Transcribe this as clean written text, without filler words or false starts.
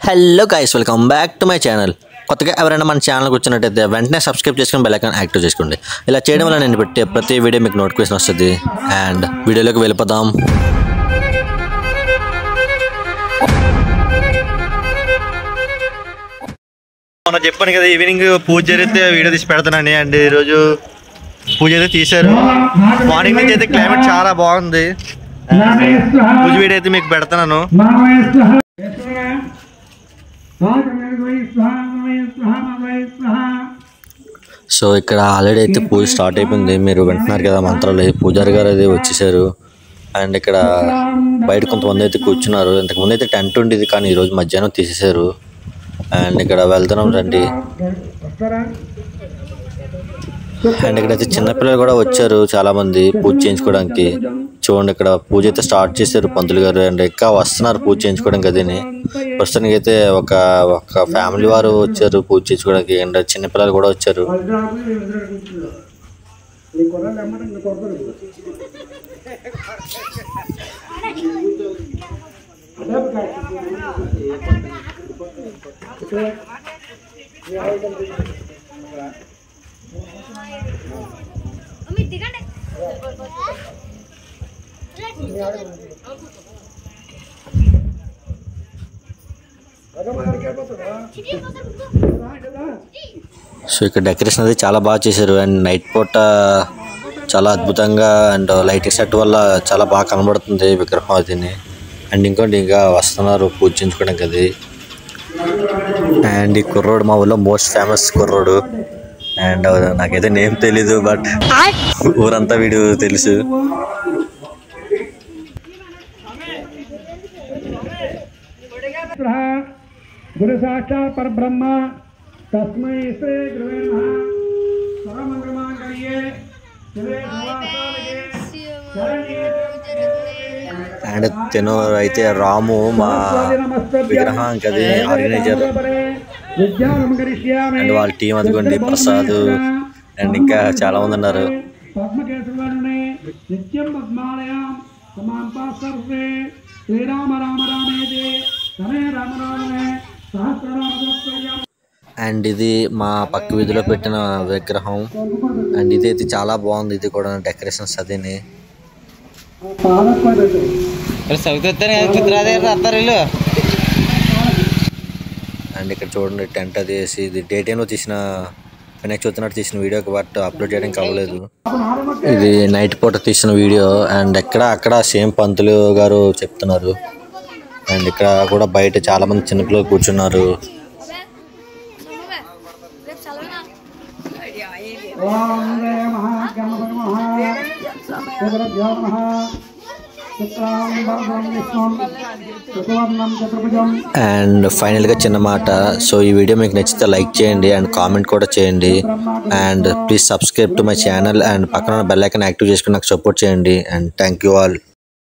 Hello guys, welcome back to my channel. కొత్తగా ఎవరైనా మన ఛానల్కి వచ్చినట్టయితే వెంటనే సబ్స్క్రైబ్ చేసుకుని బెల్ ఐకాన్ యాక్టివ్ చేసుకోండి. ఇలా చేయడం వల్ల నేను పెట్టే ప్రతి వీడియో మీకు నోటిఫికేషన్ వస్తుంది. అండ్ వీడియోలోకి వెళ్ళిపోదాం. మొన్న చెప్పాను కదా ఈవినింగ్ పూజ జరిగితే వీడియో తీసి పెడతానని. అండ్ ఈరోజు పూజ అయితే తీశారు. మార్నింగ్ నుంచి అయితే క్లైమేట్ చాలా బాగుంది. పూజ వీడియో అయితే మీకు పెడతాను. సో ఇక్కడ ఆల్రెడీ అయితే పూజ స్టార్ట్ అయిపోయింది. మీరు వింటున్నారు కదా మంత్రాలు. పూజారి గారు అయితే వచ్చేసారు. అండ్ ఇక్కడ బయట కొంతమంది అయితే కూర్చున్నారు. ఇంతకుముందు అయితే టెంట్ ఉండేది, కానీ ఈరోజు మధ్యాహ్నం తీసేశారు. అండ్ ఇక్కడ వెళ్తున్నాం రండి. అండ్ ఇక్కడైతే చిన్నపిల్లలు కూడా వచ్చారు చాలా మంది పూజ చేయించుకోవడానికి. చూడండి, ఇక్కడ పూజ అయితే స్టార్ట్ చేశారు పంతులు గారు. అండ్ ఇంకా వస్తున్నారు పూజ చేయించుకోవడానికి. అదేని ప్రస్తుతానికి అయితే ఒక ఫ్యామిలీ వారు వచ్చారు పూజ చేయించుకోవడానికి. అండ్ చిన్నపిల్లలు కూడా వచ్చారు. సో ఇక్కడ డెకరేషన్ అది చాలా బాగా చేశారు. అండ్ నైట్ పూట చాలా అద్భుతంగా అండ్ లైటింగ్ సెట్ వల్ల చాలా బాగా కనబడుతుంది విగ్రహం అదిని. అండ్ ఇంకోటి ఇంకా వస్తున్నారు పూజ చేయించుకోవడానికి అది. అండ్ ఈ కుర్రోడు మా ఊళ్ళో మోస్ట్ ఫేమస్ కుర్రోడు. అండ్ నాకైతే నేమ్ తెలీదు, బట్ ఊరంతా వీడు తెలుసు. గురు సాక్షాత్ పరబ్రహ్మ తస్మై శ్రీ గురువే నమః. సర్వమంగళమాంగళ్యే శివే సర్వాసాధికే శరణ్యే. అండ్ తిను అయితే రాము మా విగ్రహానికి అది ఆర్గనైజర్. అండ్ వాళ్ళ టీం అదిగోండి ప్రసాద్. అండ్ ఇంకా చాలా మంది ఉన్నారు. నిత్యం పద్మాలయం సమాంతా సర్వే శ్రీరామ రామ రామేతి రమే రామ రామే సహస్రనామ. అండ్ ఇది మా పక్క వీధిలో పెట్టిన విగ్రహం. అండ్ ఇది అయితే చాలా బాగుంది. ఇది కూడా డెకరేషన్స్ అదిని. అండ్ ఇక్కడ చూడండి టెంట్ అది వేసి. ఇది డే టైంలో తీసిన వినాయక చవితి నాడు తీసిన వీడియో, బట్ అప్లోడ్ చేయడానికి అవ్వలేదు. ఇది నైట్ పూట తీసిన వీడియో. అండ్ అక్కడ సేమ్ పంతులు గారు చెప్తున్నారు. అండ్ ఇక్కడ కూడా బయట చాలా మంది చిన్నపిల్లలు కూర్చున్నారు. అండ్ ఫైనల్గా చిన్న మాట. సో ఈ వీడియో మీకు నచ్చితే లైక్ చేయండి అండ్ కామెంట్ కూడా చేయండి. And please subscribe to my channel. And పక్కన బెల్ ఐకాన్ యాక్టివ్ చేసుకుని నాకు సపోర్ట్ చేయండి. And thank you all.